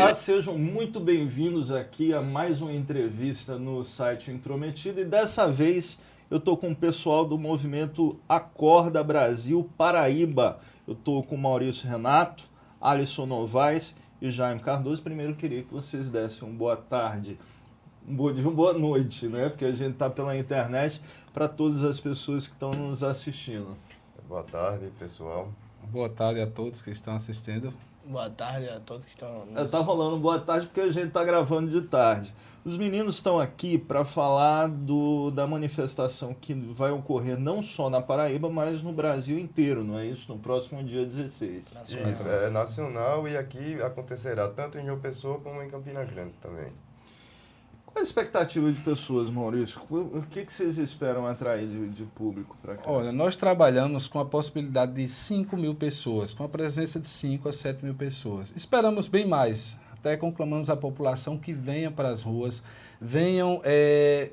Olá, sejam muito bem-vindos aqui a mais uma entrevista no site Intrometido, e dessa vez eu estou com o pessoal do movimento Acorda Brasil Paraíba. Eu estou com Maurício Renato, Alisson Novaes e Jaime Cardoso. Primeiro eu queria que vocês dessem uma boa tarde, um bom dia, uma boa noite, né? Porque a gente está pela internet, para todas as pessoas que estão nos assistindo. Boa tarde, pessoal. Boa tarde a todos que estão assistindo. Boa tarde a todos que estão... Tá rolando boa tarde porque a gente tá gravando de tarde. Os meninos estão aqui para falar da manifestação que vai ocorrer não só na Paraíba, mas no Brasil inteiro, não é isso? No próximo dia 16. Nacional. Isso, é nacional, e aqui acontecerá tanto em João Pessoa como em Campina Grande também. Qual a expectativa de pessoas, Maurício? O que vocês esperam atrair de público para cá? Olha, nós trabalhamos com a possibilidade de 5 mil pessoas, com a presença de 5 a 7 mil pessoas. Esperamos bem mais, até conclamamos a população que venha para as ruas, venham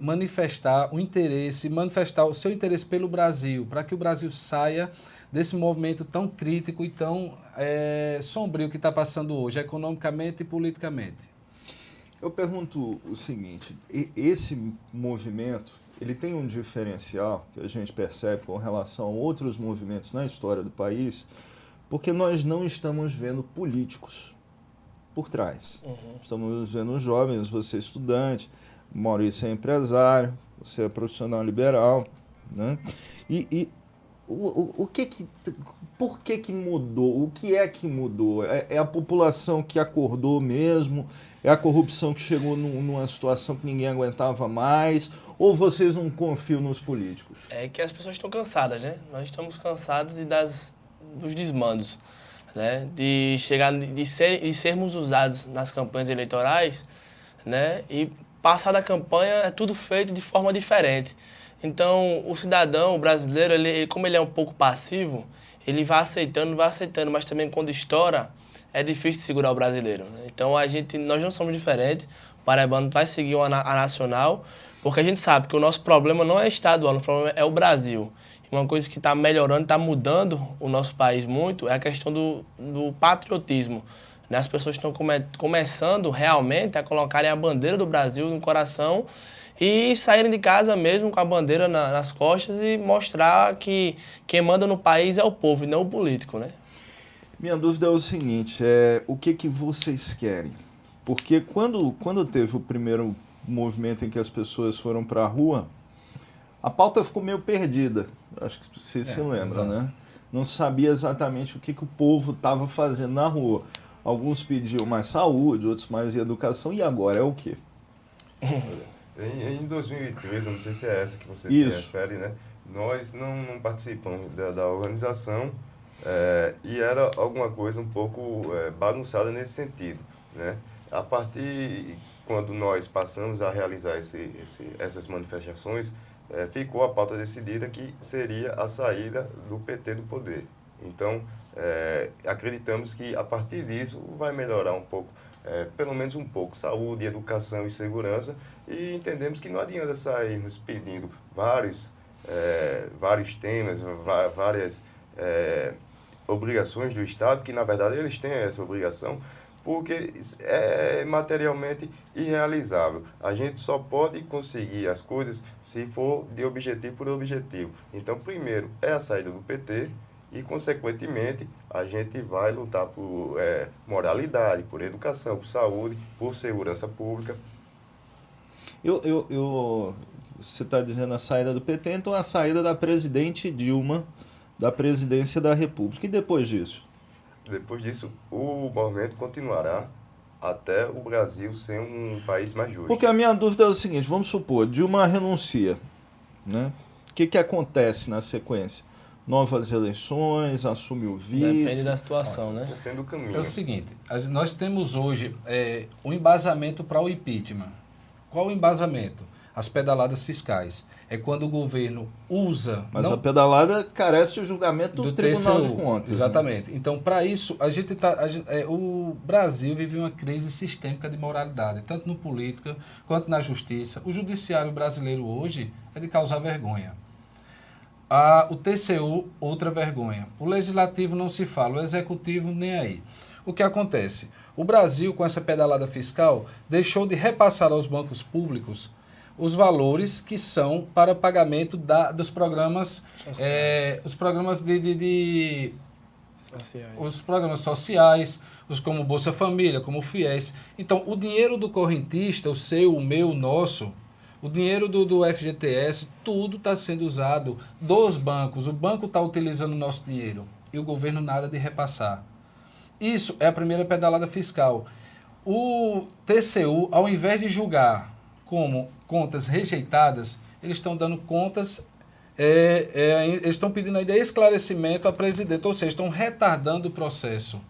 manifestar o interesse, manifestar o seu interesse pelo Brasil, para que o Brasil saia desse movimento tão crítico e tão sombrio que está passando hoje, economicamente e politicamente. Eu pergunto o seguinte, esse movimento, ele tem um diferencial que a gente percebe com relação a outros movimentos na história do país, porque nós não estamos vendo políticos por trás. Estamos vendo jovens, você é estudante, Maurício é empresário, você é profissional liberal, né? Por que mudou? O que é que mudou? É a população que acordou mesmo? É a corrupção que chegou numa situação que ninguém aguentava mais? Ou vocês não confiam nos políticos? É que as pessoas estão cansadas, né? Nós estamos cansados dos desmandos, né? De sermos usados nas campanhas eleitorais, né? E passar da campanha é tudo feito de forma diferente. Então, o cidadão, o brasileiro, ele, como ele é um pouco passivo, ele vai aceitando, mas também quando estoura, é difícil de segurar o brasileiro, né? Então, nós não somos diferentes, o paraibano vai seguir a nacional, porque a gente sabe que o nosso problema não é estadual, o nosso problema é o Brasil. E uma coisa que está melhorando, está mudando o nosso país muito, é a questão do patriotismo, né? As pessoas estão começando realmente a colocarem a bandeira do Brasil no coração e saírem de casa mesmo com a bandeira nas costas e mostrar que quem manda no país é o povo e não o político, né? Minha dúvida é o seguinte, o que vocês querem? Porque quando teve o primeiro movimento em que as pessoas foram para a rua, a pauta ficou meio perdida. Acho que vocês se lembram, exato, né? Não sabia exatamente o que o povo estava fazendo na rua. Alguns pediam mais saúde, outros mais educação, e agora é o quê? Em 2013, não sei se é essa que você Isso. se refere, né? Nós não participamos da organização, e era alguma coisa um pouco bagunçada nesse sentido, né? A partir quando nós passamos a realizar essas manifestações, ficou a pauta decidida que seria a saída do PT do poder. Então, acreditamos que a partir disso vai melhorar um pouco, pelo menos um pouco, saúde, educação e segurança, e entendemos que não adianta sairmos pedindo vários temas, várias obrigações do Estado, que na verdade eles têm essa obrigação, porque é materialmente irrealizável. A gente só pode conseguir as coisas se for de objetivo por objetivo. Então, primeiro é a saída do PT, e, consequentemente, a gente vai lutar por moralidade, por educação, por saúde, por segurança pública. Você está dizendo a saída do PT, então a saída da presidente Dilma da presidência da República. E depois disso? Depois disso, o movimento continuará até o Brasil ser um país mais justo. Porque a minha dúvida é o seguinte, vamos supor, Dilma renuncia, né? O que acontece na sequência? Novas eleições, assume o vice... Depende da situação, né? Depende do caminho. É o seguinte, nós temos hoje um embasamento para o impeachment. Qual o embasamento? As pedaladas fiscais. É quando o governo usa... Mas a pedalada carece de julgamento do Tribunal de Contas. Exatamente. Né? Então, para isso, o Brasil vive uma crise sistêmica de moralidade, tanto no política quanto na justiça. O judiciário brasileiro hoje é de causar vergonha. O TCU, outra vergonha. O legislativo não se fala, o executivo nem aí. O que acontece? O Brasil, com essa pedalada fiscal, deixou de repassar aos bancos públicos os valores que são para pagamento dos programas, os programas os programas sociais, os como Bolsa Família, como o FIES. Então, o dinheiro do correntista, o seu, o meu, o nosso, o dinheiro do FGTS, tudo está sendo usado dos bancos. O banco está utilizando o nosso dinheiro e o governo nada de repassar. Isso é a primeira pedalada fiscal. O TCU, ao invés de julgar como contas rejeitadas, eles estão dando contas, eles estão pedindo ainda esclarecimento à presidente, ou seja, estão retardando o processo.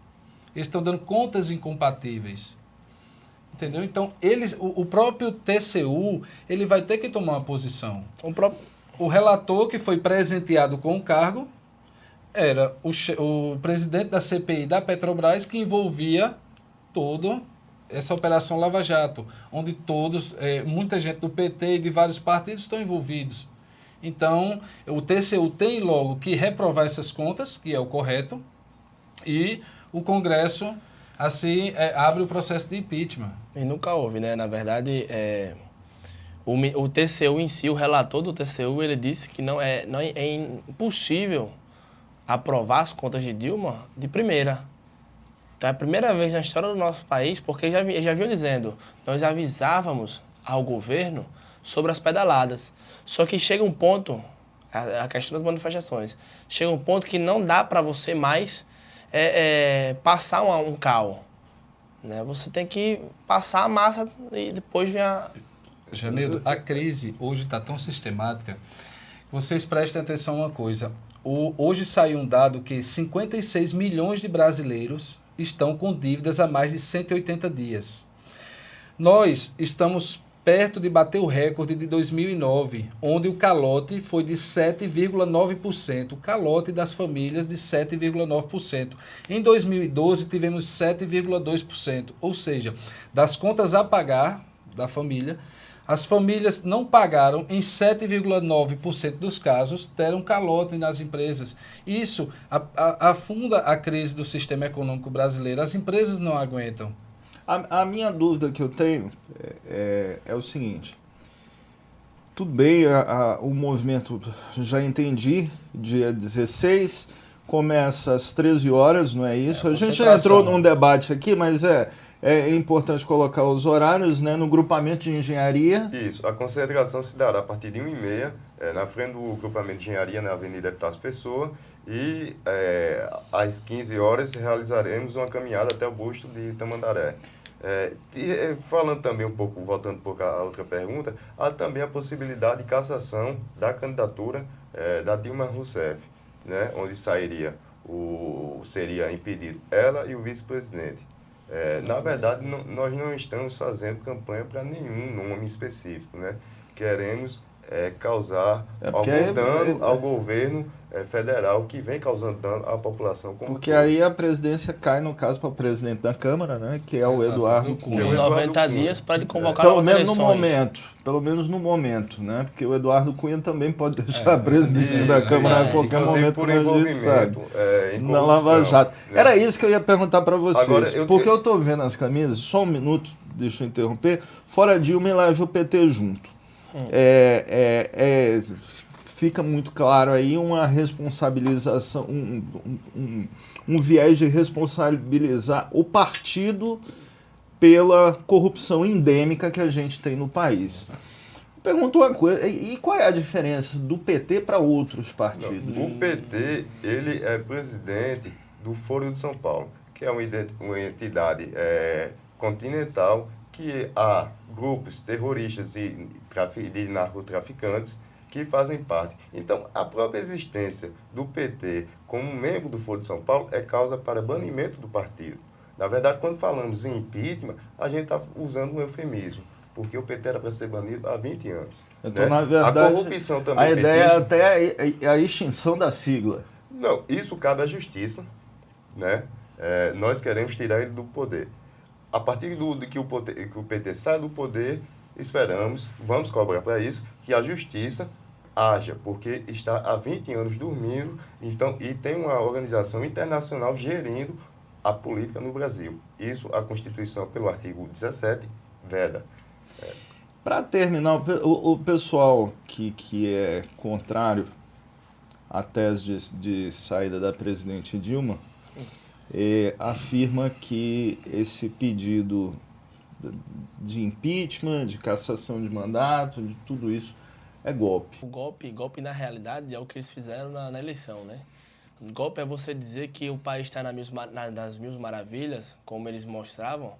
Eles estão dando contas incompatíveis. Entendeu? Então, o próprio TCU, ele vai ter que tomar uma posição. O relator que foi presenteado com o cargo era o presidente da CPI da Petrobras, que envolvia toda essa operação Lava Jato, onde muita gente do PT e de vários partidos estão envolvidos. Então, o TCU tem logo que reprovar essas contas, que é o correto, e o Congresso, assim, abre o processo de impeachment. E nunca houve, né? Na verdade, o TCU em si, o relator do TCU, ele disse que é impossível aprovar as contas de Dilma de primeira. Então é a primeira vez na história do nosso país, porque ele já vinha dizendo, nós avisávamos ao governo sobre as pedaladas. Só que chega um ponto, a questão das manifestações, chega um ponto que não dá para você mais passar um cal. Né? Você tem que passar a massa e depois vem a... Janeiro, a crise hoje está tão sistemática. Vocês prestem atenção a uma coisa. Hoje saiu um dado que 56 milhões de brasileiros estão com dívidas há mais de 180 dias. Nós estamos perto de bater o recorde de 2009, onde o calote foi de 7,9%. O calote das famílias de 7,9%. Em 2012, tivemos 7,2%. Ou seja, das contas a pagar da família, as famílias não pagaram, em 7,9% dos casos, deram calote nas empresas. Isso afunda a crise do sistema econômico brasileiro. As empresas não aguentam. A minha dúvida que eu tenho é o seguinte. Tudo bem, o movimento, já entendi, dia 16, começa às 13 horas, não é isso? A gente já entrou num debate aqui, mas é importante colocar os horários, né, no grupamento de engenharia. Isso, a concentração se dará a partir de 1h30, na frente do grupamento de engenharia, na Avenida Epitácio Pessoa, e às 15 horas realizaremos uma caminhada até o busto de Tamandaré. Falando também voltando um pouco à outra pergunta, há também a possibilidade de cassação da candidatura da Dilma Rousseff, né, onde seria impedido ela e o vice-presidente. Na verdade, nós não estamos fazendo campanha para nenhum nome específico, né? Queremos causar algum dano ao governo federal, que vem causando dano à população. Porque aí a presidência cai, no caso, para o presidente da Câmara, né, que é o Eduardo Cunha. 90 dias para ele convocar novas eleições. Pelo menos no momento, né? Porque o Eduardo Cunha também pode deixar a presidência da Câmara a qualquer momento, como a gente sabe. Na Lava Jato. Né? Era isso que eu ia perguntar para vocês. Agora, porque eu estou vendo as camisas, só um minuto, deixa eu interromper, fora Dilma e leve o PT junto. Fica muito claro aí uma responsabilização, um viés de responsabilizar o partido pela corrupção endêmica que a gente tem no país. Pergunto uma coisa, e qual é a diferença do PT para outros partidos? O PT, ele é presidente do Foro de São Paulo, que é uma entidade continental que há grupos terroristas e de narcotraficantes que fazem parte. Então, a própria existência do PT como membro do Foro de São Paulo é causa para banimento do partido. Na verdade, quando falamos em impeachment, a gente está usando um eufemismo, porque o PT era para ser banido há 20 anos. Então, né? na verdade, a corrupção também. A ideia é até a extinção da sigla. Não, isso cabe à justiça, né? Nós queremos tirar ele do poder. A partir que o PT sai do poder, vamos cobrar para isso, que a justiça haja, porque está há 20 anos dormindo, então, e tem uma organização internacional gerindo a política no Brasil. Isso a Constituição, pelo artigo 17, veda. Para terminar, o pessoal que é contrário à tese de saída da presidente Dilma afirma que esse pedido de impeachment, de cassação de mandato, de tudo isso, é golpe. O golpe na realidade é o que eles fizeram na eleição, né? O golpe é você dizer que o país está nas mil maravilhas, como eles mostravam,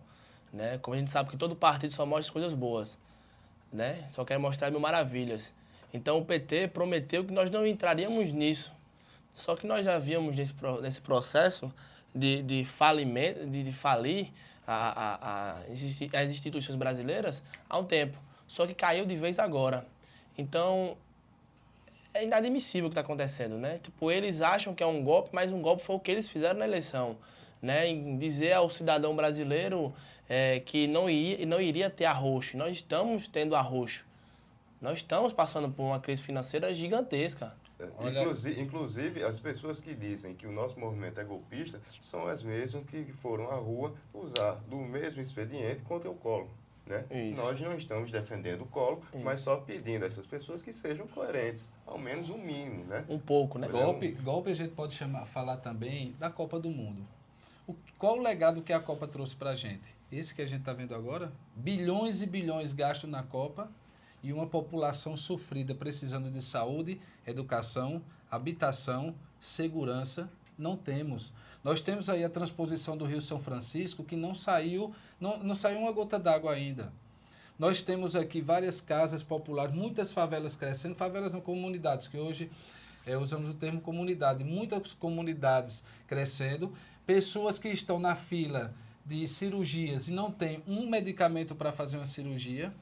né? Como a gente sabe que todo partido só mostra coisas boas, né? Só quer mostrar mil maravilhas. Então o PT prometeu que nós não entraríamos nisso. Só que nós já víamos nesse processo de falimento, de falir as instituições brasileiras há um tempo. Só que caiu de vez agora. Então, é inadmissível o que está acontecendo, né? Tipo, eles acham que é um golpe, mas um golpe foi o que eles fizeram na eleição, né? Em dizer ao cidadão brasileiro que não iria ter arroxo. Nós estamos tendo arroxo. Nós estamos passando por uma crise financeira gigantesca. Inclusive, as pessoas que dizem que o nosso movimento é golpista são as mesmas que foram à rua usar do mesmo expediente contra o Collor. Né? Nós não estamos defendendo o Collor, mas só pedindo a essas pessoas que sejam coerentes, ao menos um mínimo. Né? Um pouco, né? Golpe a gente pode falar também da Copa do Mundo. Qual o legado que a Copa trouxe para a gente? Esse que a gente está vendo agora? Bilhões e bilhões gastos na Copa e uma população sofrida, precisando de saúde, educação, habitação, segurança. Não temos. Nós temos aí a transposição do Rio São Francisco, que não saiu uma gota d'água ainda. Nós temos aqui várias casas populares, muitas favelas crescendo, favelas são comunidades, que hoje usamos o termo comunidade, muitas comunidades crescendo, pessoas que estão na fila de cirurgias e não tem um medicamento para fazer uma cirurgia.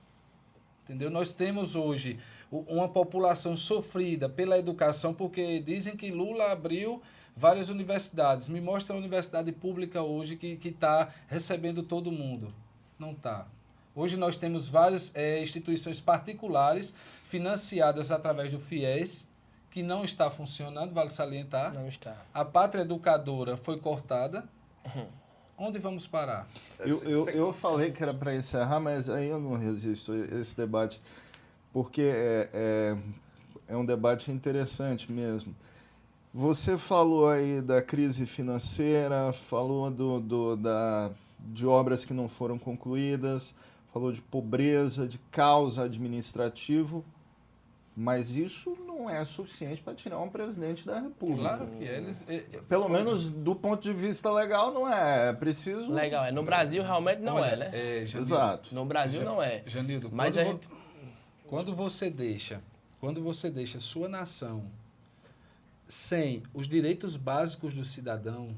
Entendeu? Nós temos hoje uma população sofrida pela educação, porque dizem que Lula abriu várias universidades. Me mostra a universidade pública hoje que está recebendo todo mundo. Não está. Hoje nós temos várias instituições particulares financiadas através do FIES, que não está funcionando, vale salientar. Não está. A pátria educadora foi cortada. Onde vamos parar? Eu falei que era para encerrar, mas aí eu não resisto a esse debate, porque é um debate interessante mesmo. Você falou aí da crise financeira, falou de obras que não foram concluídas, falou de pobreza, de caos administrativo, mas isso não é suficiente para tirar um presidente da República. Claro que eles... Pelo menos do ponto de vista legal não é. É preciso... Legal, no Brasil realmente não né? Janildo, exato. No Brasil não é. Janildo, mas quando você deixa sua nação sem os direitos básicos do cidadão,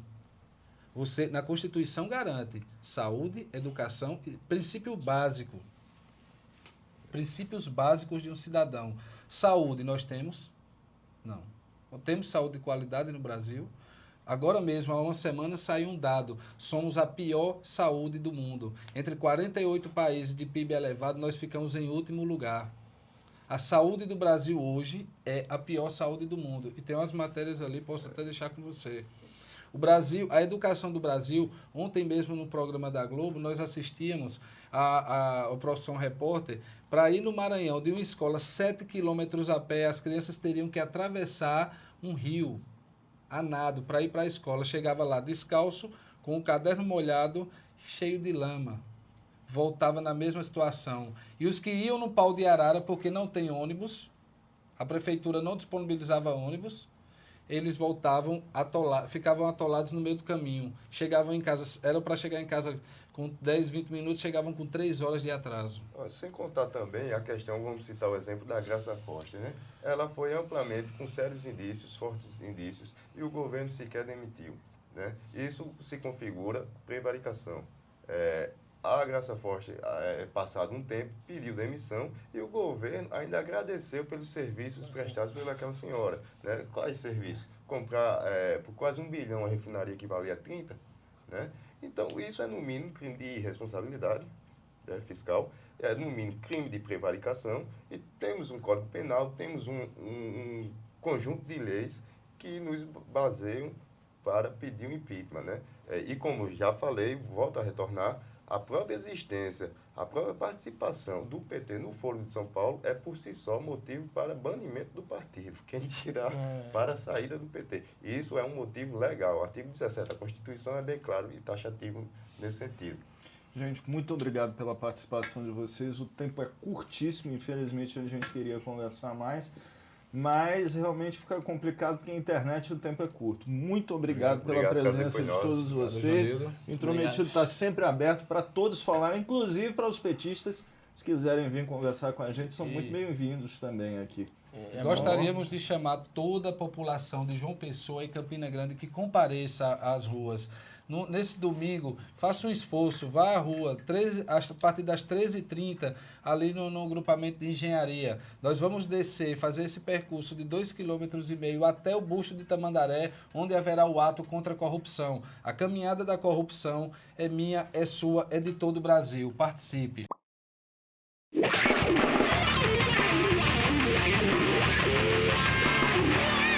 você, na Constituição garante saúde, educação, princípio básico. Princípios básicos de um cidadão. Saúde nós temos? Não. Temos saúde de qualidade no Brasil. Agora mesmo, há uma semana, saiu um dado. Somos a pior saúde do mundo. Entre 48 países de PIB elevado, nós ficamos em último lugar. A saúde do Brasil hoje é a pior saúde do mundo. E tem umas matérias ali, posso até deixar com você. O Brasil, a educação do Brasil, ontem mesmo no programa da Globo, nós assistíamos ao Profissão Repórter, para ir no Maranhão, de uma escola 7 quilômetros a pé, as crianças teriam que atravessar um rio a nado para ir para a escola. Chegava lá descalço, com o caderno molhado, cheio de lama. Voltava na mesma situação. E os que iam no Pau de Arara, porque não tem ônibus, a prefeitura não disponibilizava ônibus, eles voltavam, ficavam atolados no meio do caminho. Chegavam em casa, era para chegar em casa com 10, 20 minutos, chegavam com 3 horas de atraso. Sem contar também a questão, vamos citar o exemplo da Graça Forte, né? Ela foi amplamente, com sérios indícios, fortes indícios, e o governo sequer demitiu, né? Isso se configura prevaricação. A Graça Forte, passado um tempo, pediu demissão e o governo ainda agradeceu pelos serviços prestados pelaquela senhora. Né? Quais serviços? Comprar por quase 1 bilhão a refinaria que valia 30, né? Então, isso é, no mínimo, crime de irresponsabilidade fiscal, é, no mínimo, crime de prevaricação, e temos um Código Penal, temos um conjunto de leis que nos baseiam para pedir o impeachment, né? E como já falei, volto a retornar, a própria existência, a própria participação do PT no Foro de São Paulo é por si só motivo para banimento do partido. Quem tirar para a saída do PT. E isso é um motivo legal. O artigo 17 da Constituição é bem claro e taxativo nesse sentido. Gente, muito obrigado pela participação de vocês. O tempo é curtíssimo, infelizmente a gente queria conversar mais, mas realmente fica complicado porque a internet o tempo é curto. Muito obrigado pela presença de todos vocês. O Intrometido está sempre aberto para todos falarem, inclusive para os petistas, se quiserem vir conversar com a gente, são muito bem-vindos também aqui. Gostaríamos de chamar toda a população de João Pessoa e Campina Grande que compareça às ruas. Nesse domingo, faça um esforço, vá à rua, a partir das 13h30, ali no grupamento de engenharia. Nós vamos descer, fazer esse percurso de 2,5 km até o busto de Tamandaré, onde haverá o ato contra a corrupção. A caminhada da corrupção é minha, é sua, é de todo o Brasil. Participe.